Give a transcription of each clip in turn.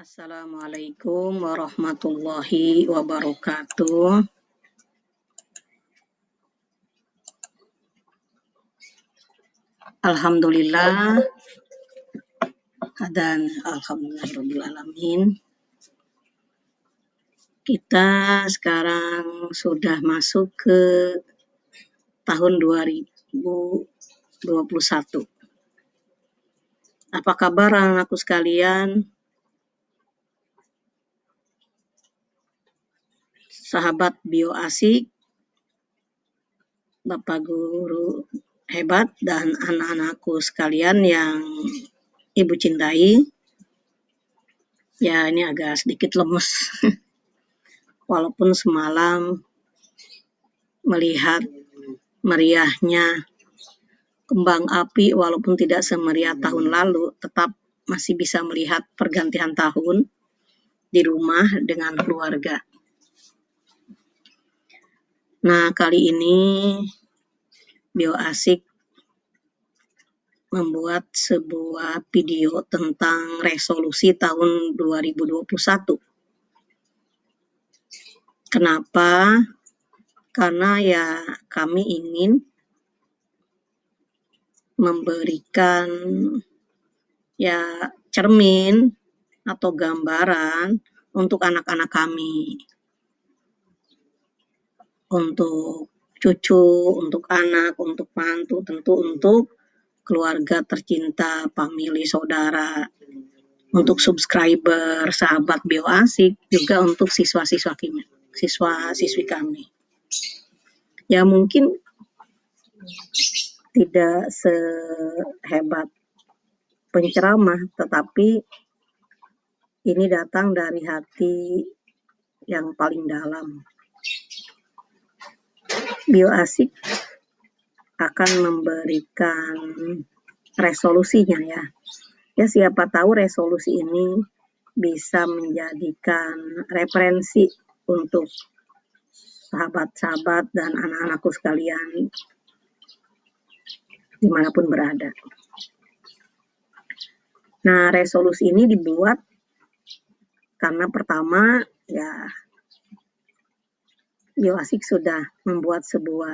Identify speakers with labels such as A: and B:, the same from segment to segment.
A: Assalamualaikum warahmatullahi wabarakatuh. Alhamdulillah dan alhamdulillahirabbil alamin. Kita sekarang sudah masuk ke tahun 2021. Apa kabar anakku sekalian? Sahabat bioasik, Bapak guru hebat dan anak-anakku sekalian yang Ibu cintai. Ya, ini agak sedikit lemes. Walaupun semalam melihat meriahnya kembang api, walaupun tidak semeriah tahun lalu, tetap masih bisa melihat pergantian tahun di rumah dengan keluarga. Nah, kali ini Bioasik membuat sebuah video tentang resolusi tahun 2021. Kenapa? Karena ya kami ingin memberikan ya cermin atau gambaran untuk anak-anak kami, untuk cucu, untuk anak, untuk mantu, tentu untuk keluarga tercinta, famili, saudara, untuk subscriber, sahabat Bioasik, juga untuk siswa-siswi kami. Ya mungkin tidak sehebat penceramah, tetapi ini datang dari hati yang paling dalam. Bioasik akan memberikan resolusinya ya. Ya siapa tahu resolusi ini bisa menjadikan referensi untuk sahabat-sahabat dan anak-anakku sekalian dimanapun berada. Nah, resolusi ini dibuat karena pertama ya Bioasik sudah membuat sebuah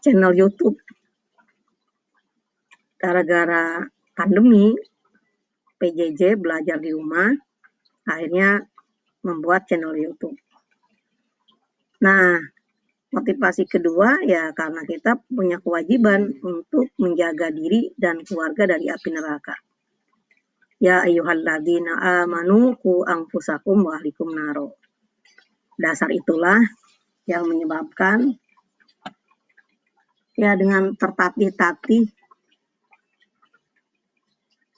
A: channel YouTube. Gara-gara pandemi, PJJ belajar di rumah, akhirnya membuat channel YouTube. Nah, motivasi kedua ya karena kita punya kewajiban untuk menjaga diri dan keluarga dari api neraka. Ya ayyuhalladzina amanu qu anfusakum wa ahlikum naro. Dasar itulah yang menyebabkan ya dengan tertatih-tatih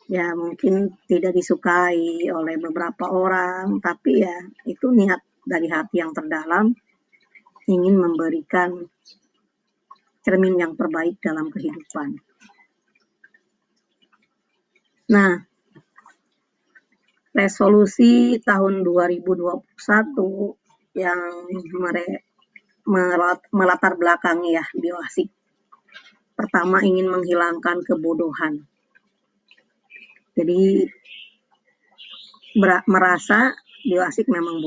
A: ya mungkin tidak disukai oleh beberapa orang, tapi ya itu niat dari hati yang terdalam ingin memberikan cermin yang terbaik dalam kehidupan. Nah, resolusi tahun 2021 yang melatar belakangi ya Bioasik. Pertama ingin menghilangkan kebodohan. Jadi merasa Bioasik memang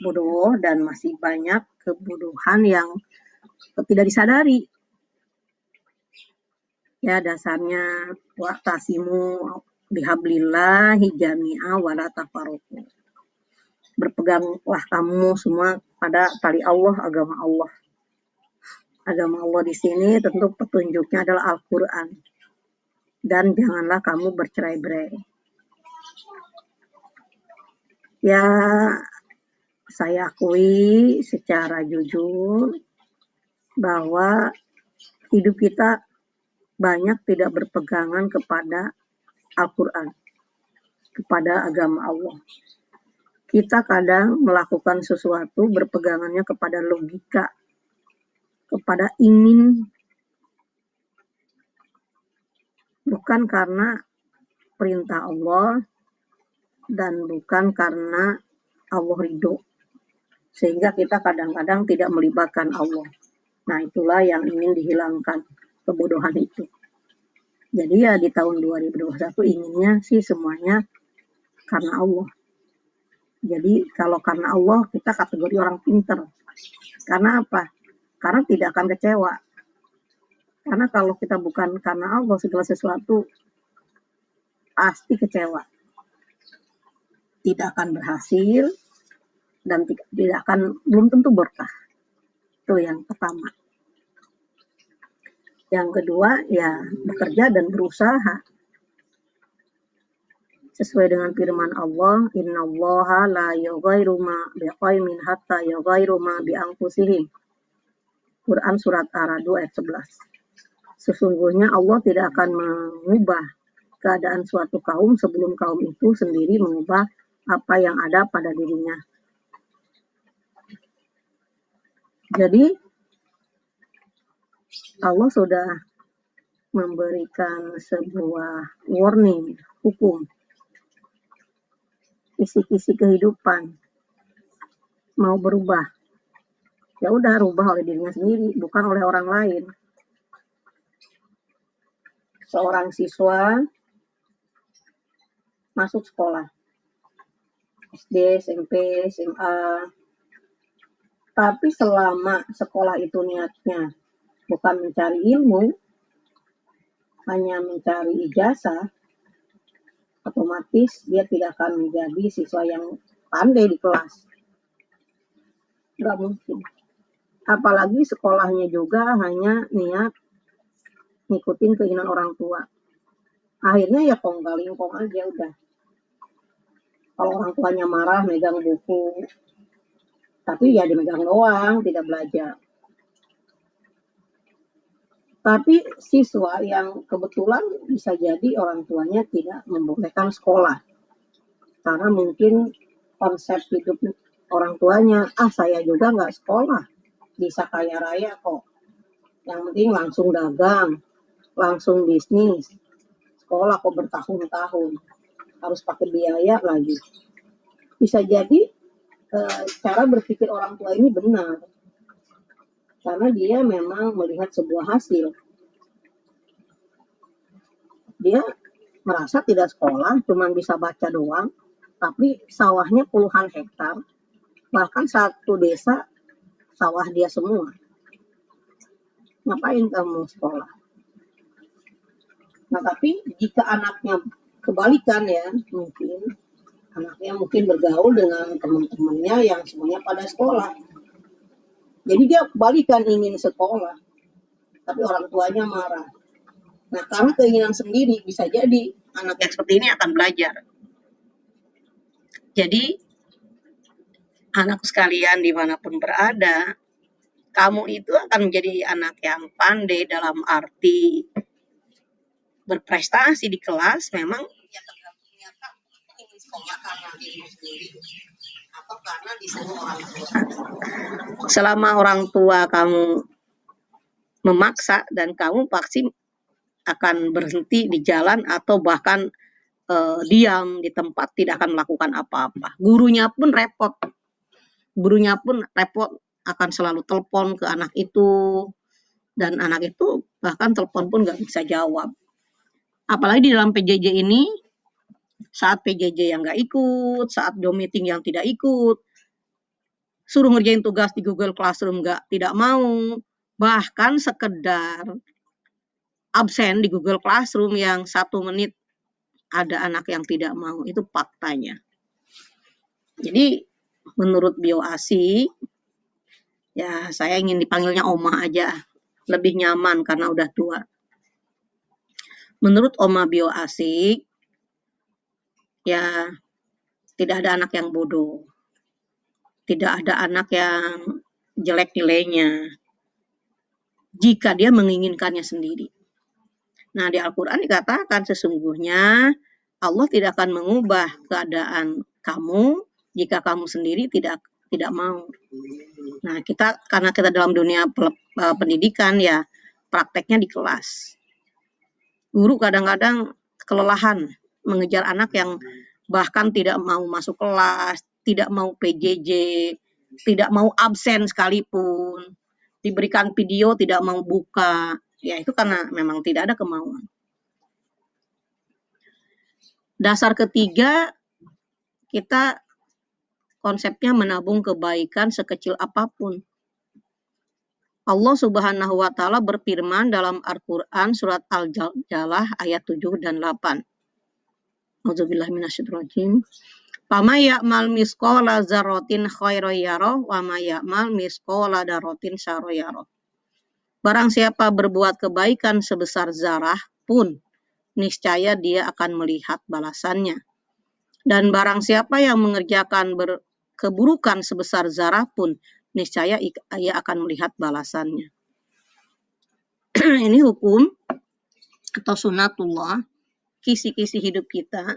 A: bodoh dan masih banyak kebodohan yang tidak disadari. Ya dasarnya wa'tasimu bihablillahi jami'a wa la tafarraqu. Berpeganglah kamu semua pada tali Allah, agama Allah. Agama Allah di sini tentu petunjuknya adalah Al-Qur'an. Dan janganlah kamu bercerai-berai. Ya, saya akui secara jujur bahwa hidup kita banyak tidak berpegangan kepada Al-Quran, kepada agama Allah. Kita kadang melakukan sesuatu berpegangannya kepada logika, kepada ingin, bukan karena perintah Allah dan bukan karena Allah ridho. Sehingga kita kadang-kadang tidak melibatkan Allah. Nah itulah yang ingin dihilangkan, kebodohan itu. Jadi ya di tahun 2021 inginnya sih semuanya karena Allah. Jadi kalau karena Allah kita kategori orang pinter. Karena apa? Karena tidak akan kecewa. Karena kalau kita bukan karena Allah segala sesuatu pasti kecewa. Tidak akan berhasil dan tidak akan belum tentu berkah. Itu yang pertama. Yang kedua ya bekerja dan berusaha sesuai dengan firman Allah, innallaha la yughayyiru ma biqaumin hatta yughayyiru ma bi anfusihim. Quran surat Ar-Ra'd ayat 11. Sesungguhnya Allah tidak akan mengubah keadaan suatu kaum sebelum kaum itu sendiri mengubah apa yang ada pada dirinya. Jadi Allah sudah memberikan sebuah warning, hukum, kisi-kisi kehidupan mau berubah. Ya udah rubah oleh dirinya sendiri, bukan oleh orang lain. Seorang siswa masuk sekolah, SD, SMP, SMA, tapi selama sekolah itu niatnya bukan mencari ilmu, hanya mencari ijazah, otomatis dia tidak akan menjadi siswa yang pandai di kelas. Nggak mungkin. Apalagi sekolahnya juga hanya niat ngikutin keinginan orang tua. Akhirnya ya kong-kali-kong aja udah. Kalau orang tuanya marah megang buku, tapi ya dimegang doang, tidak belajar. Tapi siswa yang kebetulan bisa jadi orang tuanya tidak membolehkan sekolah. Karena mungkin konsep hidup orang tuanya, saya juga nggak sekolah, bisa kaya raya kok. Yang penting langsung dagang, langsung bisnis. Sekolah kok bertahun-tahun, harus pakai biaya lagi. Bisa jadi cara berpikir orang tua ini benar. Karena dia memang melihat sebuah hasil. Dia merasa tidak sekolah, cuma bisa baca doang, tapi sawahnya puluhan hektar, bahkan satu desa sawah dia semua. Ngapain kamu sekolah? Nah, tapi jika anaknya kebalikan ya, mungkin anaknya mungkin bergaul dengan teman-temannya yang semuanya pada sekolah. Jadi dia kebalikan ingin sekolah, tapi orang tuanya marah. Nah, karena keinginan sendiri bisa jadi anak yang seperti ini akan belajar. Jadi, anak sekalian dimanapun berada, kamu itu akan menjadi anak yang pandai dalam arti berprestasi di kelas, memang ya tergantung niat kamu ingin sekolah karena dirimu sendiri atau karena disuruh orang tua. Selama orang tua kamu memaksa dan kamu pasti akan berhenti di jalan atau bahkan diam di tempat, tidak akan melakukan apa-apa. Gurunya pun repot akan selalu telepon ke anak itu, dan anak itu bahkan telepon pun nggak bisa jawab. Apalagi di dalam PJJ ini, saat PJJ yang nggak ikut, saat Zoom meeting yang tidak ikut, suruh ngerjain tugas di Google Classroom tidak mau, bahkan sekedar absen di Google Classroom yang 1 menit ada anak yang tidak mau, itu faktanya. Jadi menurut BioASI, ya saya ingin dipanggilnya Oma aja, lebih nyaman karena udah tua. Menurut Oma BioASI, ya tidak ada anak yang bodoh, tidak ada anak yang jelek nilainya, jika dia menginginkannya sendiri. Nah, di Al-Quran dikatakan sesungguhnya Allah tidak akan mengubah keadaan kamu jika kamu sendiri tidak mau. Nah, karena kita dalam dunia pendidikan ya prakteknya di kelas. Guru kadang-kadang kelelahan mengejar anak yang bahkan tidak mau masuk kelas, tidak mau PJJ, tidak mau absen sekalipun, diberikan video tidak mau buka. Ya itu karena memang tidak ada kemauan. Dasar ketiga, kita konsepnya menabung kebaikan sekecil apapun. Allah Subhanahu wa Ta'ala berfirman dalam Al-Quran surat Al-Jalah ayat 7 dan 8. Auzubillahi minasyaitonirrajim. Fama ya'mal misqala dzarratin khairan yarah wa ma ya'mal misqala dzarratin syarran yarah. Barang siapa berbuat kebaikan sebesar zarah pun, niscaya dia akan melihat balasannya. Dan barang siapa yang mengerjakan keburukan sebesar zarah pun, niscaya ia akan melihat balasannya. Ini hukum atau sunatullah, kisi-kisi hidup kita,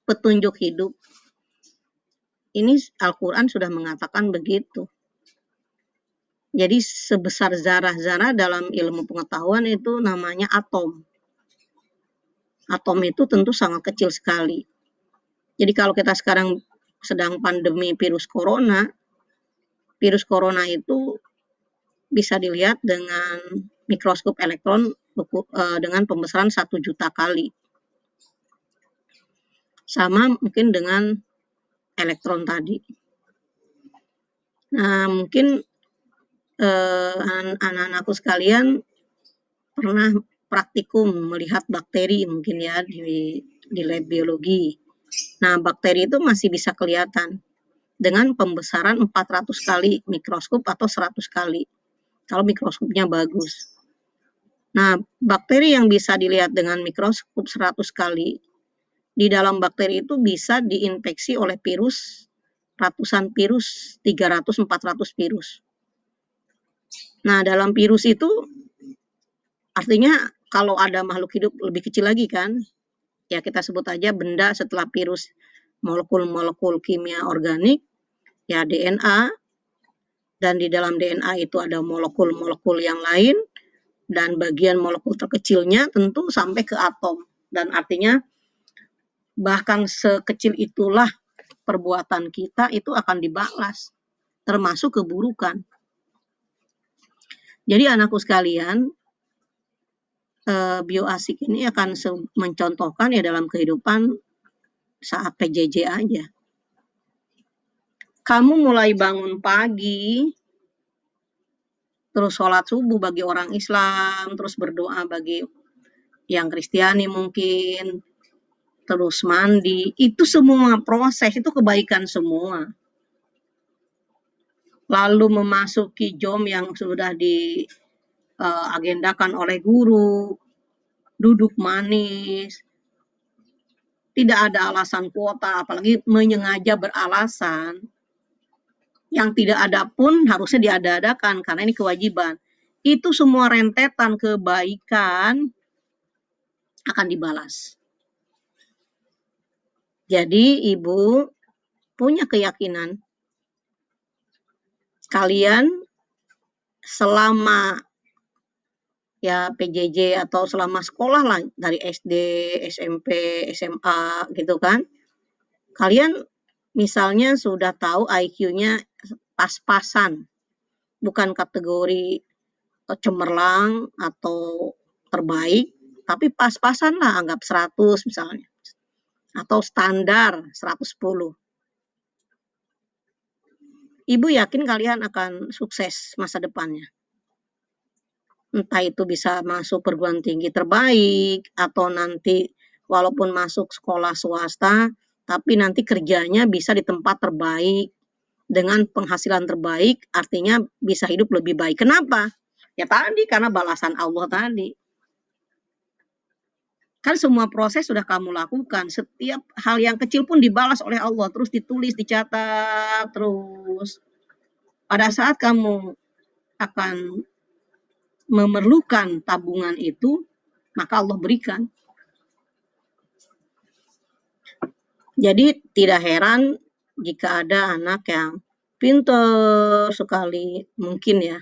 A: petunjuk hidup. Ini Al-Quran sudah mengatakan begitu. Jadi sebesar zarah-zarah dalam ilmu pengetahuan itu namanya atom. Atom itu tentu sangat kecil sekali. Jadi kalau kita sekarang sedang pandemi virus corona itu bisa dilihat dengan mikroskop elektron dengan pembesaran 1 juta kali. Sama mungkin dengan elektron tadi. Nah, mungkin anak-anakku sekalian pernah praktikum melihat bakteri mungkin ya di lab biologi. Nah, bakteri itu masih bisa kelihatan dengan pembesaran 400 kali mikroskop atau 100 kali kalau mikroskopnya bagus. Nah, bakteri yang bisa dilihat dengan mikroskop 100 kali, di dalam bakteri itu bisa diinfeksi oleh virus, ratusan virus, 300-400 virus. Nah, dalam virus itu artinya kalau ada makhluk hidup lebih kecil lagi kan, ya kita sebut aja benda setelah virus, molekul-molekul kimia organik, ya DNA, dan di dalam DNA itu ada molekul-molekul yang lain, dan bagian molekul terkecilnya tentu sampai ke atom. Dan artinya bahkan sekecil itulah perbuatan kita itu akan dibalas, termasuk keburukan. Jadi anakku sekalian, bioasik ini akan mencontohkan ya dalam kehidupan saat PJJ aja. Kamu mulai bangun pagi, terus sholat subuh bagi orang Islam, terus berdoa bagi yang Kristiani mungkin, terus mandi, itu semua proses, itu kebaikan semua. Lalu memasuki jom yang sudah diagendakan oleh guru, duduk manis, tidak ada alasan kuota, apalagi menyengaja beralasan. Yang tidak ada pun harusnya diada-adakan, karena ini kewajiban. Itu semua rentetan kebaikan akan dibalas. Jadi ibu punya keyakinan kalian selama ya PJJ atau selama sekolah lah dari SD, SMP, SMA gitu kan, kalian misalnya sudah tahu IQ-nya pas-pasan, bukan kategori cemerlang atau terbaik, tapi pas-pasan lah, anggap 100 misalnya, atau standar 110. Ibu yakin kalian akan sukses masa depannya. Entah itu bisa masuk perguruan tinggi terbaik, atau nanti walaupun masuk sekolah swasta, tapi nanti kerjanya bisa di tempat terbaik, dengan penghasilan terbaik, artinya bisa hidup lebih baik. Kenapa? Ya tadi, karena balasan Allah tadi. Kan semua proses sudah kamu lakukan, setiap hal yang kecil pun dibalas oleh Allah, terus ditulis, dicatat, terus. Pada saat kamu akan memerlukan tabungan itu, maka Allah berikan. Jadi tidak heran jika ada anak yang pintar sekali, mungkin ya.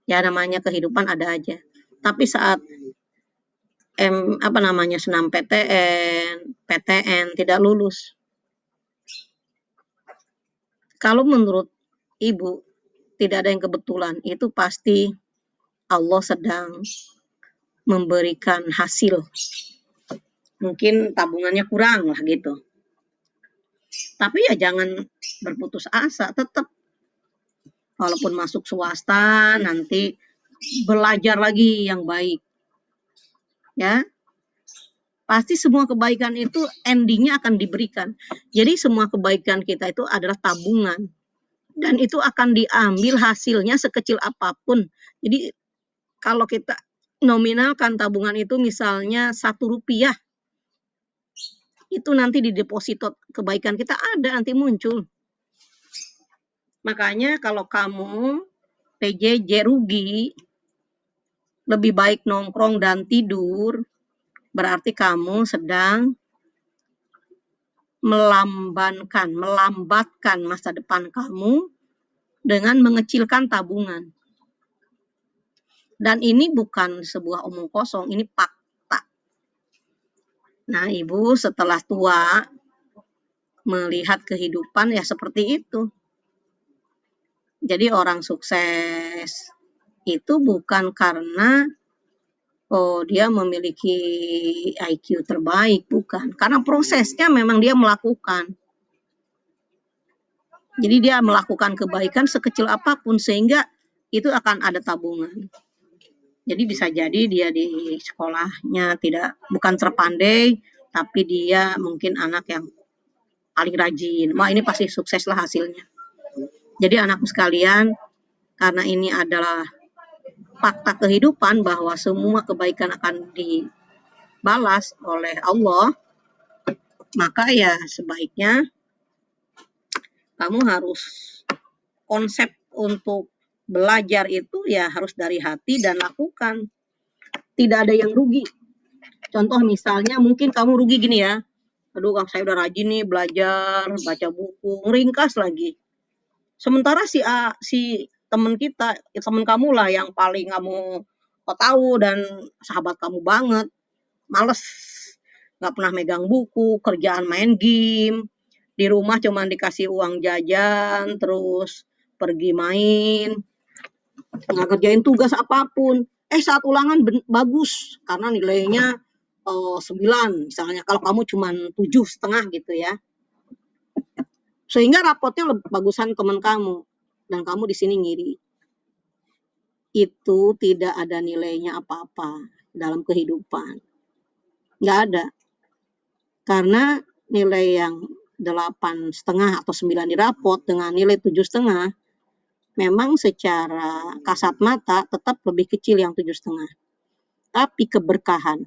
A: Ya namanya kehidupan ada aja. Tapi saat senam PTN tidak lulus. Kalau menurut ibu tidak ada yang kebetulan, itu pasti Allah sedang memberikan hasil. Mungkin tabungannya kurang lah gitu. Tapi ya jangan berputus asa, tetap walaupun masuk swasta nanti belajar lagi yang baik ya. Pasti semua kebaikan itu endingnya akan diberikan. Jadi semua kebaikan kita itu adalah tabungan dan itu akan diambil hasilnya sekecil apapun. Jadi kalau kita nominalkan tabungan itu misalnya Rp1, itu nanti di deposito kebaikan kita ada nanti muncul. Makanya kalau kamu PJJ rugi, lebih baik nongkrong dan tidur, berarti kamu sedang melambatkan masa depan kamu dengan mengecilkan tabungan. Dan ini bukan sebuah omong kosong, ini fakta. Nah, Ibu setelah tua melihat kehidupan ya seperti itu. Jadi orang sukses itu bukan karena dia memiliki IQ terbaik, bukan. Karena prosesnya memang dia melakukan. Jadi dia melakukan kebaikan sekecil apapun sehingga itu akan ada tabungan. Jadi bisa jadi dia di sekolahnya bukan terpandai, tapi dia mungkin anak yang paling rajin. Wah, ini pasti sukses lah hasilnya. Jadi anakku sekalian, karena ini adalah fakta kehidupan bahwa semua kebaikan akan dibalas oleh Allah, maka ya sebaiknya kamu harus konsep untuk belajar itu ya harus dari hati dan lakukan. Tidak ada yang rugi. Contoh misalnya mungkin kamu rugi gini ya, aduh saya udah rajin nih belajar, baca buku, ringkas lagi. Sementara si teman kita, teman kamu lah yang paling kamu tahu dan sahabat kamu banget, males, nggak pernah megang buku, kerjaan main game, di rumah cuma dikasih uang jajan, terus pergi main, nggak kerjain tugas apapun. Saat ulangan bagus karena nilainya 9 misalnya. Kalau kamu cuma 7,5 gitu ya. Sehingga rapotnya lebih bagusan teman kamu dan kamu di sini ngiri. Itu tidak ada nilainya apa-apa dalam kehidupan. Nggak ada. Karena nilai yang 8,5 atau 9 di rapot dengan nilai 7,5 memang secara kasat mata tetap lebih kecil yang 7,5. Tapi keberkahan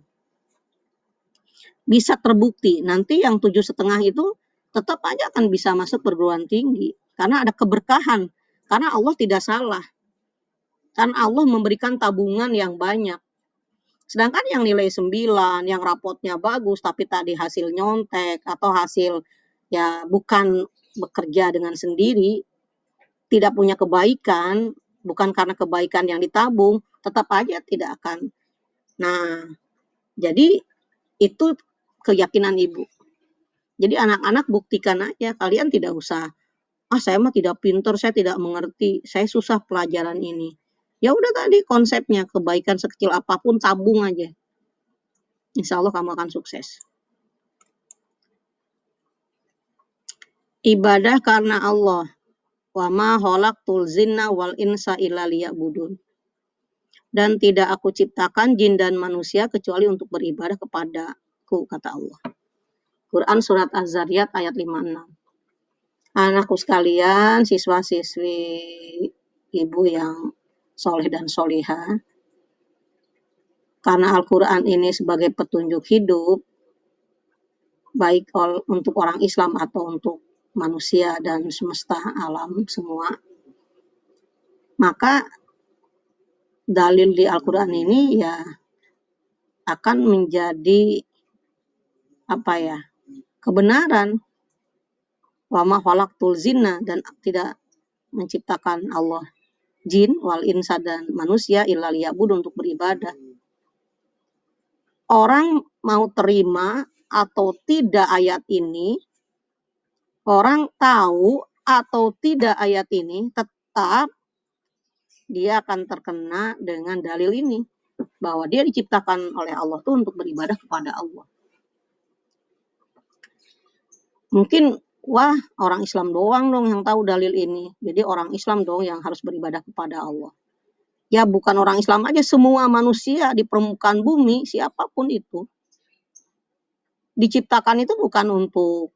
A: bisa terbukti. Nanti yang 7,5 itu tetap aja akan bisa masuk perguruan tinggi. Karena ada keberkahan. Karena Allah tidak salah. Karena Allah memberikan tabungan yang banyak. Sedangkan yang nilai 9, yang rapotnya bagus, tapi tadi hasil nyontek atau hasil ya bukan bekerja dengan sendiri, tidak punya kebaikan, bukan karena kebaikan yang ditabung, tetap aja tidak akan. Nah, jadi itu keyakinan Ibu. Jadi anak-anak buktikan aja, kalian tidak usah, saya mah tidak pintar, saya tidak mengerti, saya susah pelajaran ini. Ya udah tadi konsepnya, kebaikan sekecil apapun tabung aja. Insya Allah kamu akan sukses. Ibadah karena Allah. Wa ma khalaqtul jinna wal insa illa liya'budun. Dan tidak aku ciptakan jin dan manusia kecuali untuk beribadah kepadaku, kata Allah. Quran Surat Az-Zariyat ayat 56. Anakku sekalian, siswa-siswi Ibu yang soleh dan solihah, karena Al-Quran ini sebagai petunjuk hidup, baik untuk orang Islam atau untuk manusia dan semesta alam semua, maka dalil di Al-Quran ini ya akan menjadi kebenaran. Wa ma khalaqtul jinna, dan tidak menciptakan Allah jin wal insa dan manusia illa liya'budun, untuk beribadah. Orang mau terima atau tidak ayat ini, orang tahu atau tidak ayat ini, tetap dia akan terkena dengan dalil ini, bahwa dia diciptakan oleh Allah tuh untuk beribadah kepada Allah. Mungkin wah orang Islam doang dong yang tahu dalil ini. Jadi orang Islam dong yang harus beribadah kepada Allah. Ya bukan orang Islam aja, semua manusia di permukaan bumi, siapapun itu, diciptakan itu bukan untuk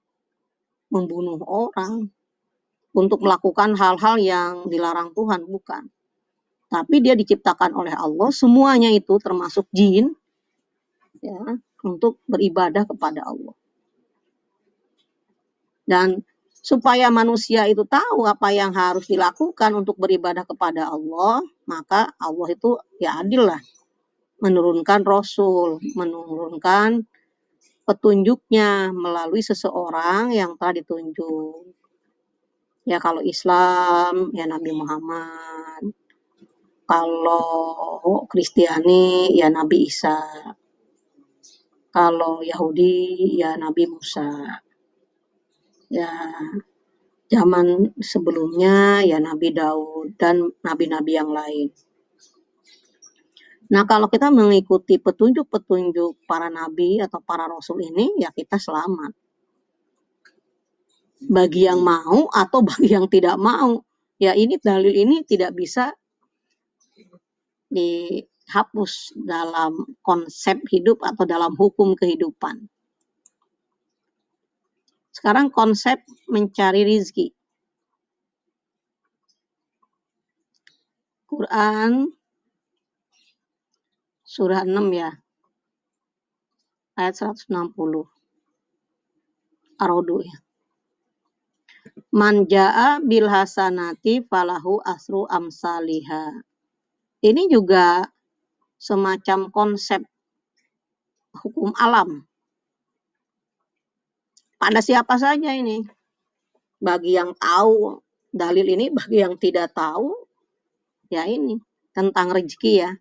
A: membunuh orang, untuk melakukan hal-hal yang dilarang Tuhan, bukan. Tapi dia diciptakan oleh Allah, semuanya itu termasuk jin, ya, untuk beribadah kepada Allah. Dan supaya manusia itu tahu apa yang harus dilakukan untuk beribadah kepada Allah, maka Allah itu ya adil lah, menurunkan Rasul, menurunkan petunjuknya melalui seseorang yang telah ditunjuk. Ya kalau Islam, ya Nabi Muhammad. Kalau Kristiani, ya Nabi Isa. Kalau Yahudi, ya Nabi Musa. Ya zaman sebelumnya, ya Nabi Daud dan nabi-nabi yang lain. Nah kalau kita mengikuti petunjuk-petunjuk para nabi atau para rasul ini, ya kita selamat. Bagi yang mau atau bagi yang tidak mau, ya ini dalil ini tidak bisa dihapus dalam konsep hidup atau dalam hukum kehidupan. Sekarang konsep mencari rizki. Quran surah 6 ya, ayat 160. Ar-Ra'd ya. Man ja'a bil hasanati falahu asru amsaliha. Ini juga semacam konsep hukum alam. Pada siapa saja ini? Bagi yang tahu dalil ini, bagi yang tidak tahu, ya ini tentang rezeki ya.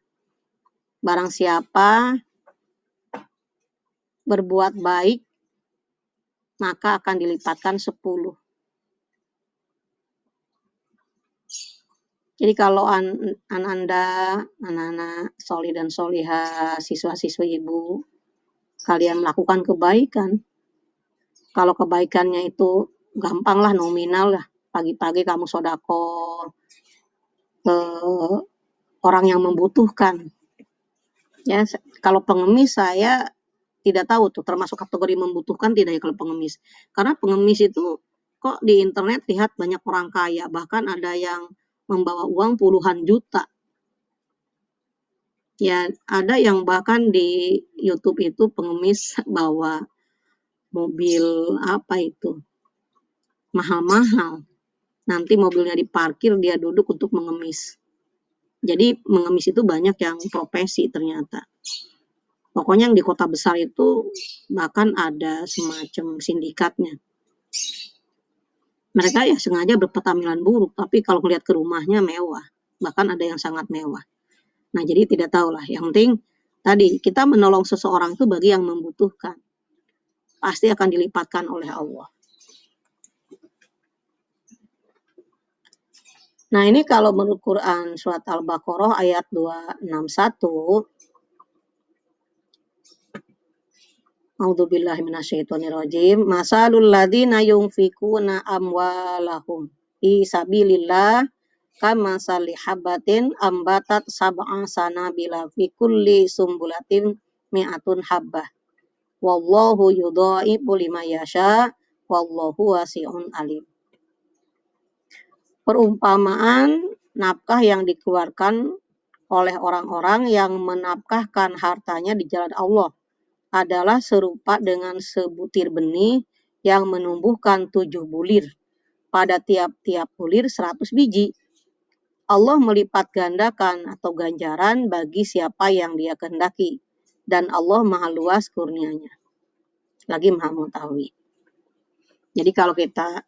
A: Barang siapa berbuat baik, maka akan dilipatkan 10. Jadi kalau Anda, anak-anak solih dan solihah, siswa-siswi ibu, kalian melakukan kebaikan, kalau kebaikannya itu gampang lah, nominal lah, pagi-pagi kamu sodako ke orang yang membutuhkan. Ya, kalau pengemis saya tidak tahu tuh, termasuk kategori membutuhkan tidak ya kalau pengemis. Karena pengemis itu kok di internet lihat banyak orang kaya, bahkan ada yang membawa uang puluhan juta. Ya, ada yang bahkan di YouTube itu pengemis bawa mobil apa itu, mahal-mahal. Nanti mobilnya diparkir, dia duduk untuk mengemis. Jadi mengemis itu banyak yang profesi ternyata. Pokoknya yang di kota besar itu bahkan ada semacam sindikatnya. Mereka ya sengaja berpenampilan buruk, tapi kalau melihat ke rumahnya mewah. Bahkan ada yang sangat mewah. Nah, jadi tidak tahulah. Yang penting tadi kita menolong seseorang itu bagi yang membutuhkan. Pasti akan dilipatkan oleh Allah. Nah, ini kalau menurut Quran surat Al-Baqarah ayat 261. A'udzubillahi minasyaitonirrajim. Masalul ladzina yunfikuna amwalahum fi sabilillah kamasali habatin ambatat sab'a sanabila fi kulli sumbulatin mi'atun habbah. Wallahu yudha'ifu liman yasha wallahu wasi'un alim. Perumpamaan nafkah yang dikeluarkan oleh orang-orang yang menafkahkan hartanya di jalan Allah adalah serupa dengan sebutir benih yang menumbuhkan 7 bulir. Pada tiap-tiap bulir 100 biji. Allah melipat gandakan atau ganjaran bagi siapa yang dia kehendaki. Dan Allah maha luas kurnianya. Lagi maha mengetahui. Jadi kalau kita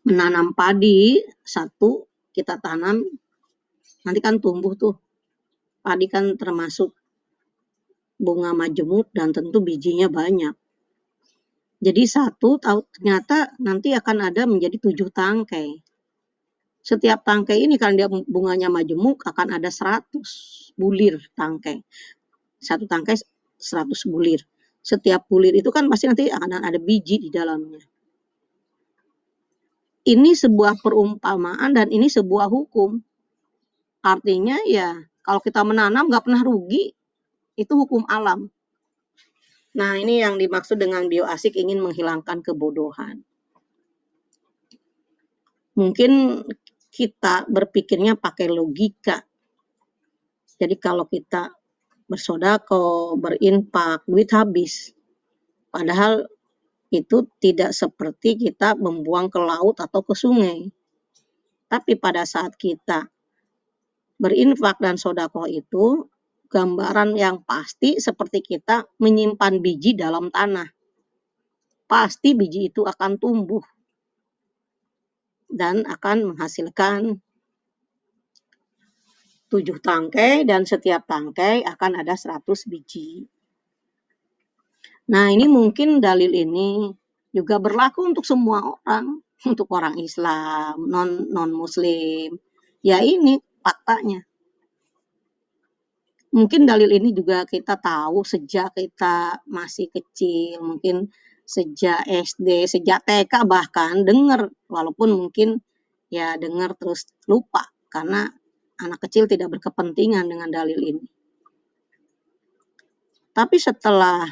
A: menanam padi, satu kita tanam, nanti kan tumbuh tuh. Padi kan termasuk bunga majemuk dan tentu bijinya banyak. Jadi satu ternyata nanti akan ada menjadi 7 tangkai. Setiap tangkai ini kan dia bunganya majemuk akan ada 100 bulir tangkai. Satu tangkai 100 bulir. Setiap bulir itu kan pasti nanti akan ada biji di dalamnya. ini sebuah perumpamaan dan ini sebuah hukum. Artinya ya kalau kita menanam nggak pernah rugi, itu hukum alam. Nah, ini yang dimaksud dengan bioasik ingin menghilangkan kebodohan. Mungkin kita berpikirnya pakai logika. Jadi kalau kita bersodako, berinfak, duit habis. Padahal itu tidak seperti kita membuang ke laut atau ke sungai. Tapi pada saat kita berinfak dan sodako itu, gambaran yang pasti seperti kita menyimpan biji dalam tanah. Pasti biji itu akan tumbuh dan akan menghasilkan 7 tangkai dan setiap tangkai akan ada 100 biji. Nah, ini mungkin dalil ini juga berlaku untuk semua orang, untuk orang Islam, non-muslim. Ya ini faktanya. Mungkin dalil ini juga kita tahu sejak kita masih kecil, mungkin sejak SD, sejak TK bahkan dengar, walaupun mungkin ya dengar terus lupa karena anak kecil tidak berkepentingan dengan dalil ini. Tapi setelah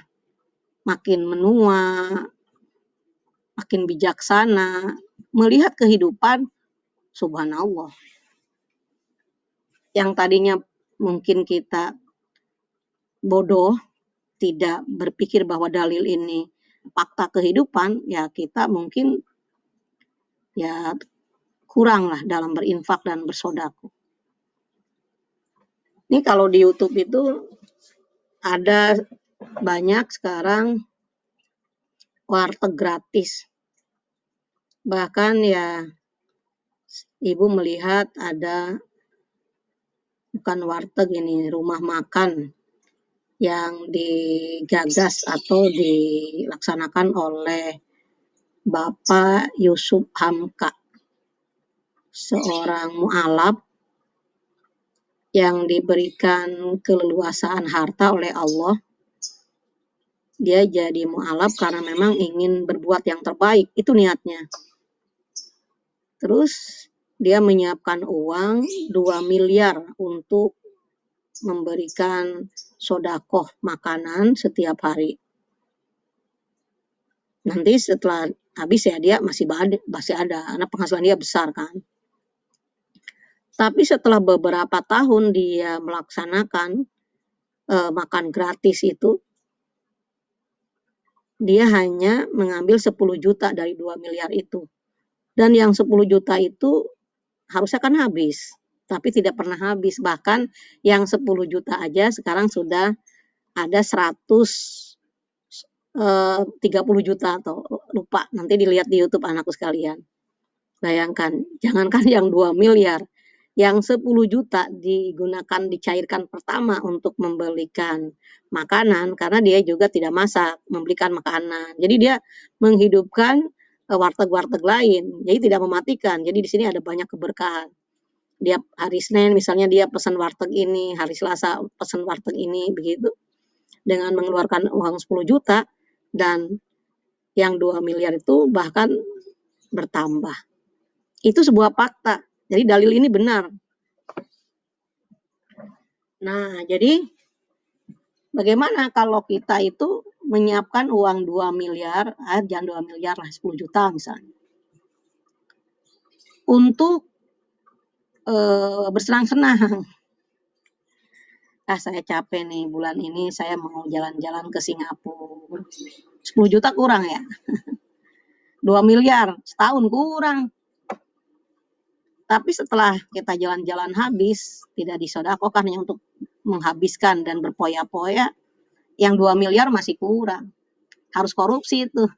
A: makin menua, makin bijaksana, melihat kehidupan, subhanallah. Yang tadinya mungkin kita bodoh, tidak berpikir bahwa dalil ini fakta kehidupan, ya kita mungkin ya kurang lah dalam berinfak dan bersodako. Ini kalau di YouTube itu ada banyak sekarang warteg gratis. Bahkan ya ibu melihat ada bukan warteg ini, rumah makan yang digagas atau dilaksanakan oleh Bapak Yusuf Hamka, seorang mu'alaf yang diberikan keleluasaan harta oleh Allah. Dia jadi mu'alaf karena memang ingin berbuat yang terbaik, itu niatnya. Terus dia menyiapkan uang 2 miliar untuk memberikan sodakoh makanan setiap hari. Nanti setelah habis ya dia masih ada, karena penghasilan dia besar kan. Tapi setelah beberapa tahun dia melaksanakan makan gratis itu, dia hanya mengambil 10 juta dari 2 miliar itu. Dan yang 10 juta itu harusnya kan habis, tapi tidak pernah habis. Bahkan yang 10 juta aja sekarang sudah ada 130 juta atau lupa, nanti dilihat di YouTube anakku sekalian. Bayangkan, jangankan yang 2 miliar, yang 10 juta dicairkan pertama untuk membelikan makanan, karena dia juga tidak masak, membelikan makanan. Jadi dia menghidupkan warteg-warteg lain, jadi tidak mematikan. Jadi di sini ada banyak keberkahan. Dia hari Senin misalnya dia pesan warteg ini, hari Selasa pesan warteg ini, begitu. Dengan mengeluarkan uang 10 juta dan yang 2 miliar itu bahkan bertambah. Itu sebuah fakta. Jadi dalil ini benar. Nah, jadi bagaimana kalau kita itu menyiapkan uang 2 miliar, jangan 2 miliar lah, 10 juta misalnya. Untuk bersenang-senang. Saya capek nih bulan ini, saya mau jalan-jalan ke Singapura. 10 juta kurang ya? 2 miliar, setahun kurang. Tapi setelah kita jalan-jalan habis, tidak disodakokan hanya untuk menghabiskan dan berpoya-poya, yang 2 miliar masih kurang. Harus korupsi itu.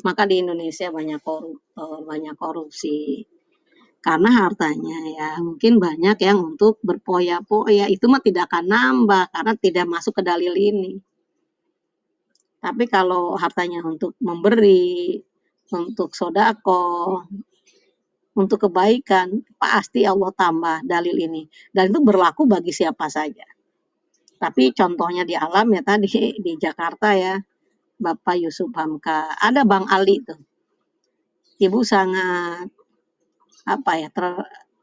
A: Maka di Indonesia banyak koruptor, banyak korupsi. Karena hartanya ya mungkin banyak yang untuk berpoya-poya, itu mah tidak akan nambah karena tidak masuk ke dalil ini. Tapi kalau hartanya untuk memberi, untuk sodako, untuk kebaikan, pasti Allah tambah dalil ini. Dan itu berlaku bagi siapa saja. Tapi contohnya di alam ya tadi, di Jakarta ya, Bapak Yusuf Hamka. Ada Bang Ali tuh. Ibu sangat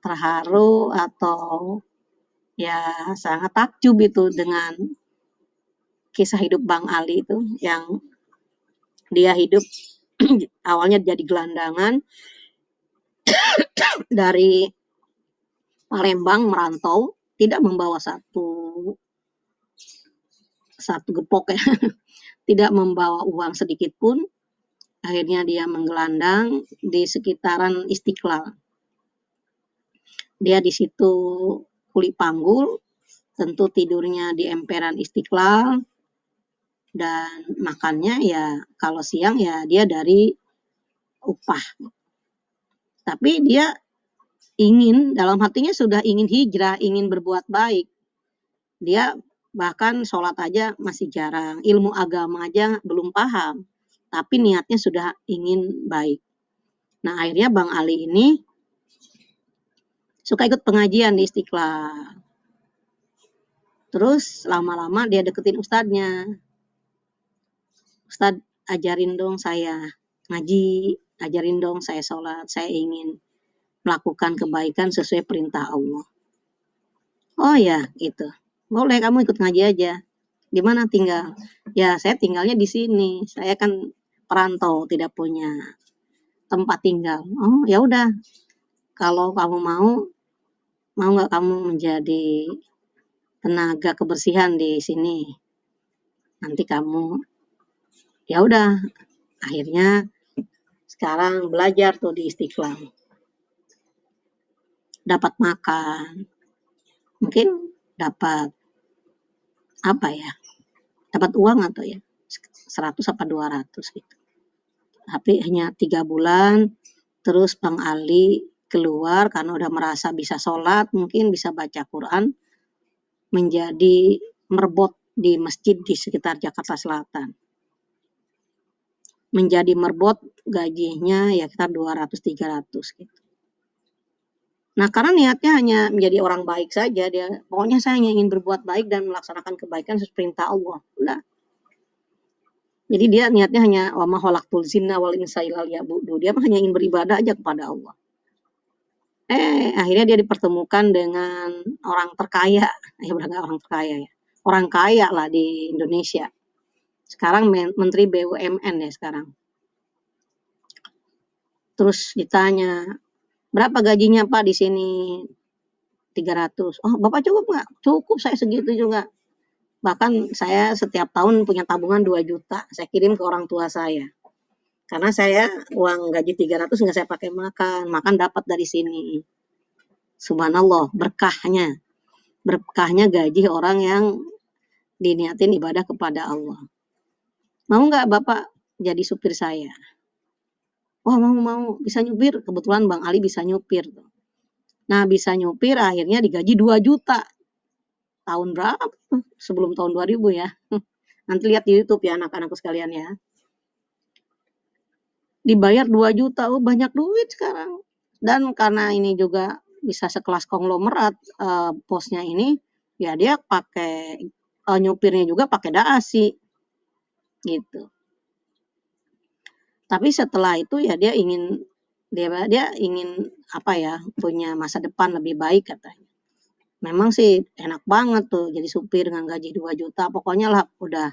A: terharu atau ya sangat takjub itu dengan kisah hidup Bang Ali itu yang dia hidup awalnya jadi gelandangan dari Palembang merantau, tidak membawa satu gepok ya, tidak membawa uang sedikit pun. Akhirnya dia menggelandang di sekitaran Istiqlal. Dia di situ kuli panggul, tentu tidurnya di emperan Istiqlal, dan makannya ya kalau siang ya dia dari upah. Tapi dia dalam hatinya sudah ingin hijrah, ingin berbuat baik. Dia bahkan sholat aja masih jarang, ilmu agama aja belum paham, tapi niatnya sudah ingin baik. Nah akhirnya Bang Ali ini suka ikut pengajian di Istiqlal. Terus lama-lama dia deketin ustadznya. Ustadz, ajarin dong saya ngaji, ajarin dong saya sholat, saya ingin melakukan kebaikan sesuai perintah Allah. Oh ya, gitu. Boleh kamu ikut ngaji aja. Di mana tinggal? Ya, saya tinggalnya di sini. Saya kan perantau, tidak punya tempat tinggal. Oh, ya udah. Kalau kamu mau nggak kamu menjadi tenaga kebersihan di sini? Nanti kamu, ya udah. Akhirnya sekarang belajar tuh di Istiqlal. Dapat makan. Mungkin dapat dapat uang atau ya 100 apa 200 gitu. Tapi hanya 3 bulan, terus Bang Ali keluar karena udah merasa bisa sholat, mungkin bisa baca Quran, menjadi merbot di masjid di sekitar Jakarta Selatan. Menjadi merbot gajinya ya sekitar 200-300 gitu. Nah karena niatnya hanya menjadi orang baik saja, pokoknya saya hanya ingin berbuat baik dan melaksanakan kebaikan sesuai perintah Allah. Udah. Jadi dia niatnya hanya wa ma khalaqtul jinna wal insa illa liya'budun. Dia hanya ingin beribadah aja kepada Allah. Akhirnya dia dipertemukan dengan orang terkaya. Ya udah nggak orang terkaya ya. Orang kaya lah di Indonesia. Sekarang Menteri BUMN ya sekarang. Terus ditanya, berapa gajinya Pak di sini? 300. Oh, Bapak cukup nggak? Cukup, saya segitu juga. Bahkan saya setiap tahun punya tabungan 2 juta. Saya kirim ke orang tua saya. Karena saya uang gaji 300 nggak saya pakai makan. Makan dapat dari sini. Subhanallah, berkahnya. Berkahnya gaji orang yang diniatin ibadah kepada Allah. Mau nggak Bapak jadi supir saya? Oh mau, bisa nyupir. Kebetulan Bang Ali bisa nyupir. Nah bisa nyupir akhirnya digaji 2 juta. Tahun berapa? Sebelum tahun 2000 ya. Nanti lihat di YouTube ya anak-anakku sekalian ya. Dibayar 2 juta, oh banyak duit sekarang. Dan karena ini juga bisa sekelas konglomerat bosnya ini, ya dia pakai nyupirnya juga pakai dasi gitu. Tapi setelah itu ya dia ingin punya masa depan lebih baik katanya. Memang sih enak banget tuh jadi supir dengan gaji 2 juta. Pokoknya lah udah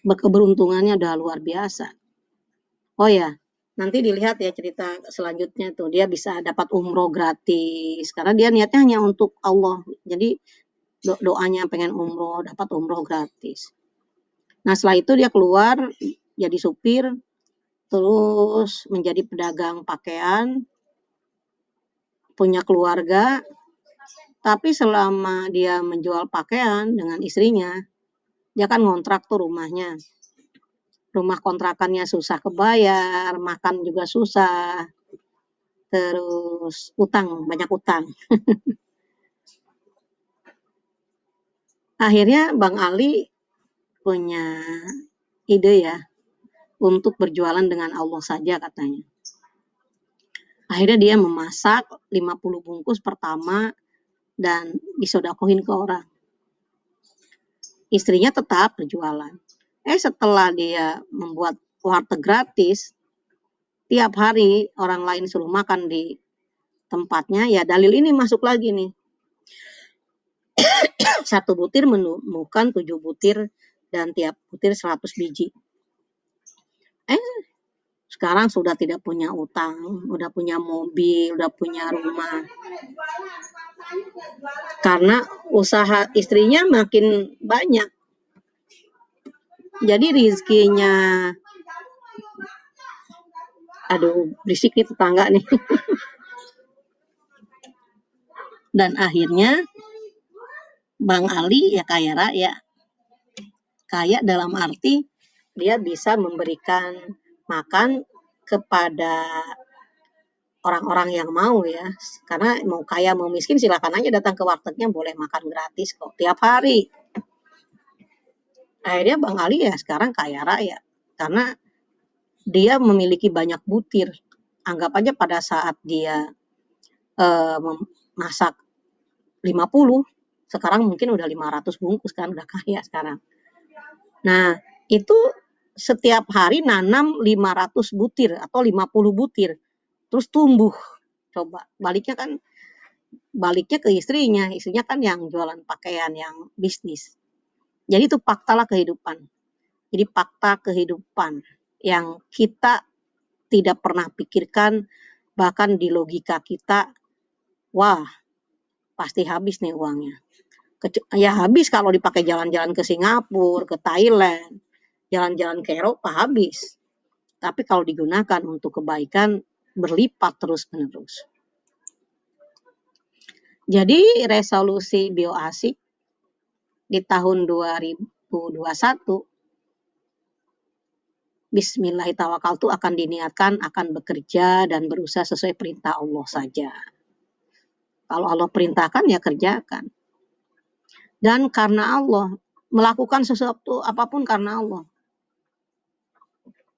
A: keberuntungannya udah luar biasa. Oh ya, nanti dilihat ya cerita selanjutnya tuh. Dia bisa dapat umroh gratis. Karena dia niatnya hanya untuk Allah. Jadi doanya pengen umroh, dapat umroh gratis. Nah setelah itu dia keluar jadi supir, terus menjadi pedagang pakaian, punya keluarga, tapi selama dia menjual pakaian dengan istrinya, dia kan ngontrak tuh rumahnya. Rumah kontrakannya susah kebayar, makan juga susah, terus banyak utang. Akhirnya Bang Ali punya ide ya, untuk berjualan dengan Allah saja katanya. Akhirnya dia memasak 50 bungkus pertama dan disodakohin ke orang. Istrinya tetap berjualan. Setelah dia membuat warteg gratis, tiap hari orang lain suruh makan di tempatnya, ya dalil ini masuk lagi nih. 1 butir menemukan 7 butir dan tiap butir 100 biji. Sekarang sudah tidak punya utang, udah punya mobil, udah punya rumah. Karena usaha istrinya makin banyak. Jadi rezekinya, aduh berisik nih tetangga nih. Dan akhirnya Bang Ali ya kaya raya. Kaya dalam arti dia bisa memberikan makan kepada orang-orang yang mau ya. Karena mau kaya mau miskin silakan aja datang ke wartegnya, boleh makan gratis kok tiap hari. Akhirnya Bang Ali ya sekarang kaya raya karena dia memiliki banyak butir. Anggap aja pada saat dia masak 50, sekarang mungkin udah 500 bungkus kan, udah kaya sekarang. Nah, itu setiap hari nanam 500 butir atau 50 butir, terus tumbuh. Coba baliknya ke istrinya kan yang jualan pakaian, yang bisnis. Jadi itu fakta lah kehidupan. Jadi fakta kehidupan yang kita tidak pernah pikirkan, bahkan di logika kita, wah pasti habis nih uangnya. Ya habis kalau dipakai jalan-jalan ke Singapura, ke Thailand, jalan-jalan ke Eropa habis. Tapi kalau digunakan untuk kebaikan berlipat terus-menerus. Jadi resolusi bioasik di tahun 2021 Bismillahirrahmanirrahim akan diniatkan akan bekerja dan berusaha sesuai perintah Allah saja. Kalau Allah perintahkan ya kerjakan. Dan karena Allah, melakukan sesuatu apapun karena Allah.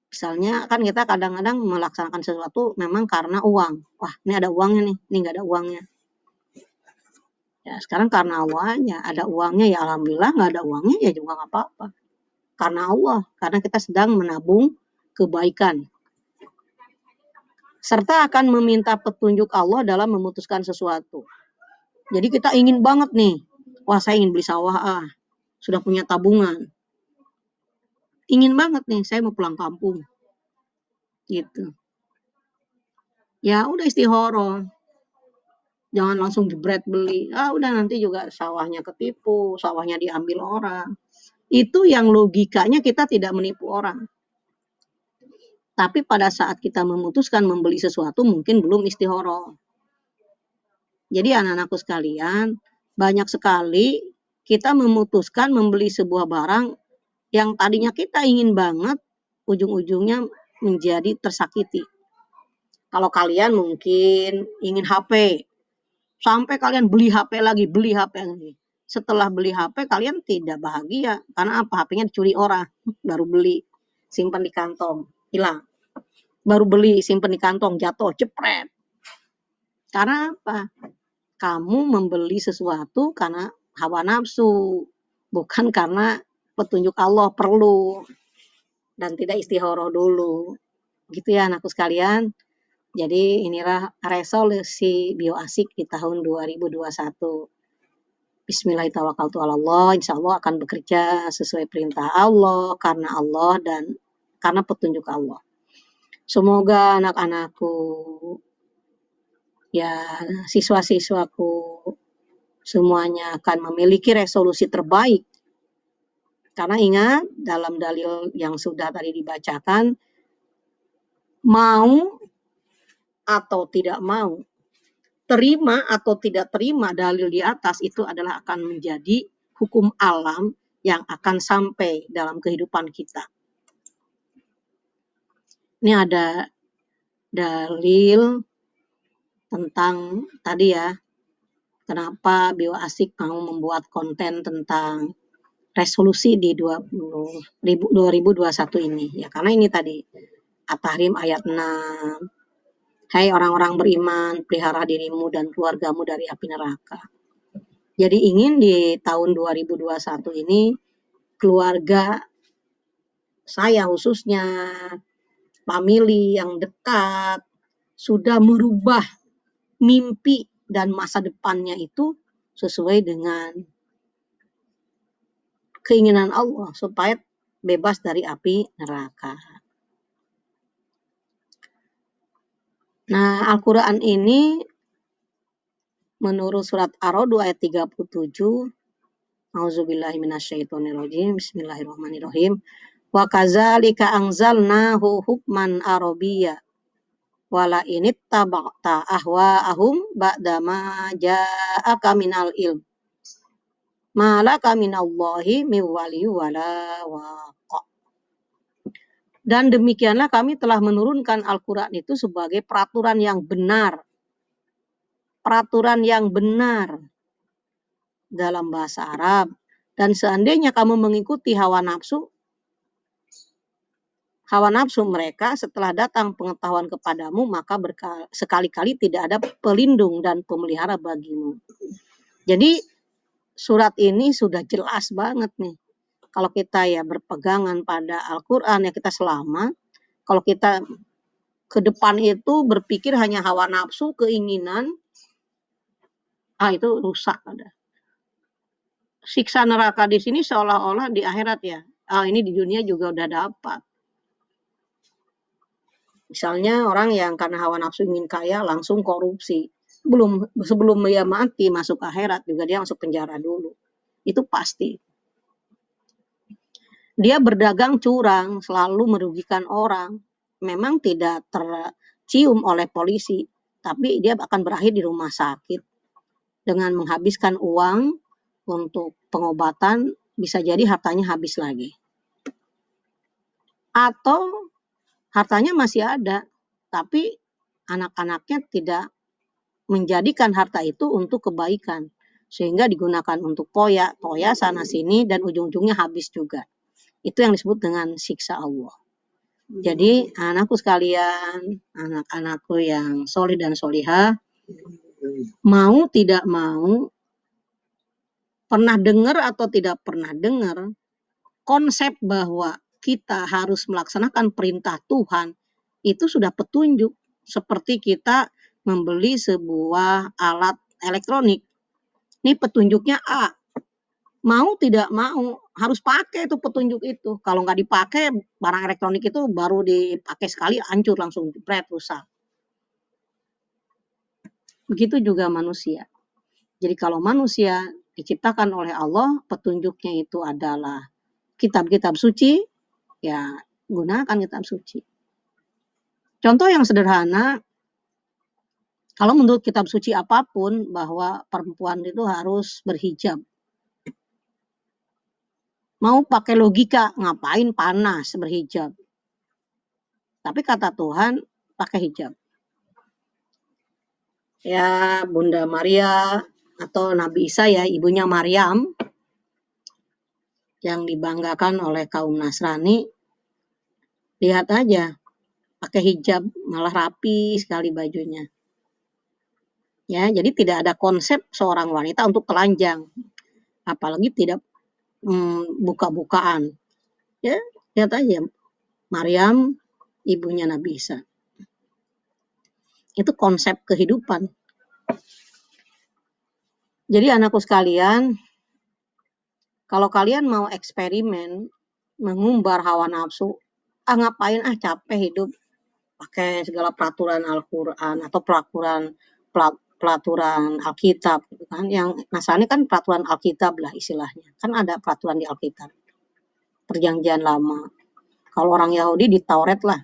A: Misalnya kan kita kadang-kadang melaksanakan sesuatu memang karena uang. Wah, ini ada uangnya nih, ini nggak ada uangnya. Ya sekarang karena Allah aja, ada uangnya ya alhamdulillah, nggak ada uangnya ya juga nggak apa-apa. Karena Allah, karena kita sedang menabung kebaikan. Serta akan meminta petunjuk Allah dalam memutuskan sesuatu. Jadi kita ingin banget nih, wah saya ingin beli sawah sudah punya tabungan. Ingin banget nih, saya mau pulang kampung. Gitu. Ya udah istihoroh. Jangan langsung jebret beli. Udah nanti juga sawahnya ketipu, sawahnya diambil orang. Itu yang logikanya kita tidak menipu orang. Tapi pada saat kita memutuskan membeli sesuatu mungkin belum istihoroh. Jadi anak-anakku sekalian, banyak sekali kita memutuskan membeli sebuah barang yang tadinya kita ingin banget, ujung-ujungnya menjadi tersakiti. Kalau kalian mungkin ingin HP, sampai kalian beli HP lagi. Setelah beli HP kalian tidak bahagia. Karena apa? HP-nya dicuri orang. Baru beli, simpan di kantong, hilang. Baru beli, simpan di kantong, jatuh, jepret. Karena apa? Kamu membeli sesuatu karena hawa nafsu, bukan karena petunjuk Allah perlu dan tidak istihoroh dulu. Gitu ya anakku sekalian. Jadi inilah resolusi bioasik di tahun 2021. Bismillahirrahmanirrahim. Insya Allah akan bekerja sesuai perintah Allah, karena Allah dan karena petunjuk Allah. Semoga anak-anakku, ya siswa-siswaku semuanya akan memiliki resolusi terbaik. Karena ingat dalam dalil yang sudah tadi dibacakan, mau atau tidak mau, terima atau tidak terima dalil di atas itu adalah akan menjadi hukum alam yang akan sampai dalam kehidupan kita. Ini ada dalil tentang tadi ya, kenapa bioasik mau membuat konten tentang resolusi di 2021 ini. Ya karena ini tadi, At-Tahrim ayat 6. Hai orang-orang beriman, pelihara dirimu dan keluargamu dari api neraka. Jadi ingin di tahun 2021 ini keluarga saya khususnya family yang dekat, sudah merubah mimpi dan masa depannya itu sesuai dengan keinginan Allah supaya bebas dari api neraka. Nah, Al-Quran ini menurut surat Ar-Ra'd ayat 37, Auzubillahi minasyaitonirrajim, bismillahirrahmanirrahim. Wa kadzalika anzalnahu hukman arabiyya wala inittaba'ta ahwa'ahum ba'da ma ja'aka minal ilm ma laka minallahi min waliyyin wala waq. Dan demikianlah kami telah menurunkan Al-Quran itu sebagai peraturan yang benar. Peraturan yang benar dalam bahasa Arab. Dan seandainya kamu mengikuti hawa nafsu mereka setelah datang pengetahuan kepadamu, maka sekali-kali tidak ada pelindung dan pemelihara bagimu. Jadi surat ini sudah jelas banget nih. Kalau kita ya berpegangan pada Al-Quran ya kita selamat. Kalau kita ke depan itu berpikir hanya hawa nafsu, keinginan, itu rusak ada. Siksa neraka di sini seolah-olah di akhirat ya. Ini di dunia juga udah dapat. Misalnya orang yang karena hawa nafsu ingin kaya langsung korupsi. Sebelum dia mati masuk akhirat juga dia masuk penjara dulu. Itu pasti. Dia berdagang curang, selalu merugikan orang. Memang tidak tercium oleh polisi, tapi dia akan berakhir di rumah sakit dengan menghabiskan uang untuk pengobatan, bisa jadi hartanya habis lagi. Atau hartanya masih ada, tapi anak-anaknya tidak menjadikan harta itu untuk kebaikan, sehingga digunakan untuk poya sana sini dan ujung-ujungnya habis juga. Itu yang disebut dengan siksa Allah. Jadi anakku sekalian, anak-anakku yang solih dan solihah, mau tidak mau, pernah dengar atau tidak pernah dengar, konsep bahwa kita harus melaksanakan perintah Tuhan, itu sudah petunjuk. Seperti kita membeli sebuah alat elektronik. Ini petunjuknya A. Mau tidak mau, harus pakai itu petunjuk itu. Kalau nggak dipakai, barang elektronik itu baru dipakai sekali, hancur langsung, rusak. Begitu juga manusia. Jadi kalau manusia diciptakan oleh Allah, petunjuknya itu adalah kitab-kitab suci, ya gunakan kitab suci. Contoh yang sederhana, kalau menurut kitab suci apapun bahwa perempuan itu harus berhijab. Mau pakai logika, ngapain panas berhijab? Tapi kata Tuhan, pakai hijab. Ya Bunda Maria atau Nabi Isa ya, ibunya Maryam, yang dibanggakan oleh kaum Nasrani, lihat aja, pakai hijab, malah rapi sekali bajunya. Ya, jadi tidak ada konsep seorang wanita untuk telanjang, apalagi tidak buka-bukaan. Ya, lihat aja, Maryam, ibunya Nabi Isa. Itu konsep kehidupan. Jadi anakku sekalian, kalau kalian mau eksperimen, mengumbar hawa nafsu, ngapain capek hidup, pakai segala peraturan Al-Quran atau peraturan Alkitab gitu kan. Yang Nasrani kan peraturan Alkitab lah istilahnya. Kan ada peraturan di Alkitab. Perjanjian lama. Kalau orang Yahudi di Taurat lah.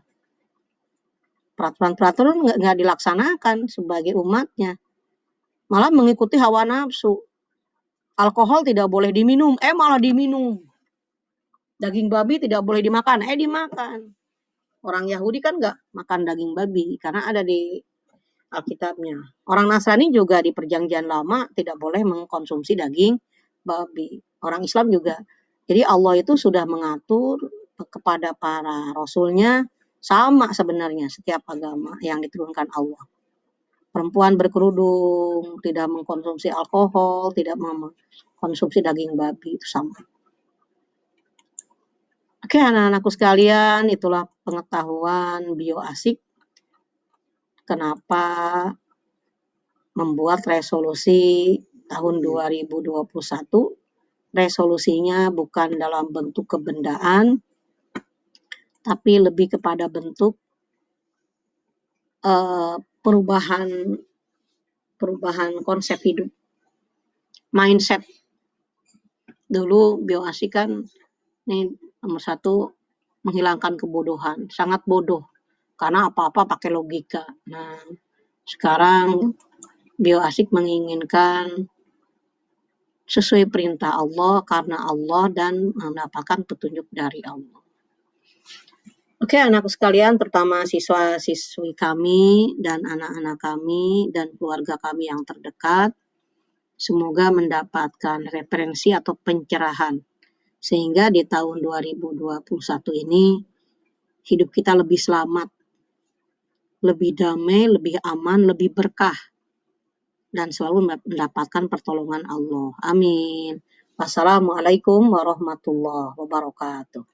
A: Peraturan-peraturan nggak dilaksanakan sebagai umatnya. Malah mengikuti hawa nafsu. Alkohol tidak boleh diminum, malah diminum. Daging babi tidak boleh dimakan, dimakan. Orang Yahudi kan nggak makan daging babi karena ada di Alkitabnya. Orang Nasrani juga di Perjanjian Lama tidak boleh mengkonsumsi daging babi. Orang Islam juga. Jadi Allah itu sudah mengatur kepada para rasulnya sama sebenarnya setiap agama yang diturunkan Allah. Perempuan berkerudung, tidak mengkonsumsi alkohol, tidak mengkonsumsi daging babi, itu sama. Oke, anak-anakku sekalian, itulah pengetahuan bioasik, kenapa membuat resolusi tahun 2021. Resolusinya bukan dalam bentuk kebendaan, tapi lebih kepada bentuk perubahan konsep hidup, mindset. Dulu bioasik kan nih nomor 1 menghilangkan kebodohan, sangat bodoh karena apa-apa pakai logika. Nah, sekarang bioasik menginginkan sesuai perintah Allah karena Allah dan mendapatkan petunjuk dari Allah. Oke, anakku sekalian, pertama siswa-siswi kami dan anak-anak kami dan keluarga kami yang terdekat, semoga mendapatkan referensi atau pencerahan sehingga di tahun 2021 ini hidup kita lebih selamat, lebih damai, lebih aman, lebih berkah, dan selalu mendapatkan pertolongan Allah. Amin. Wassalamualaikum warahmatullahi wabarakatuh.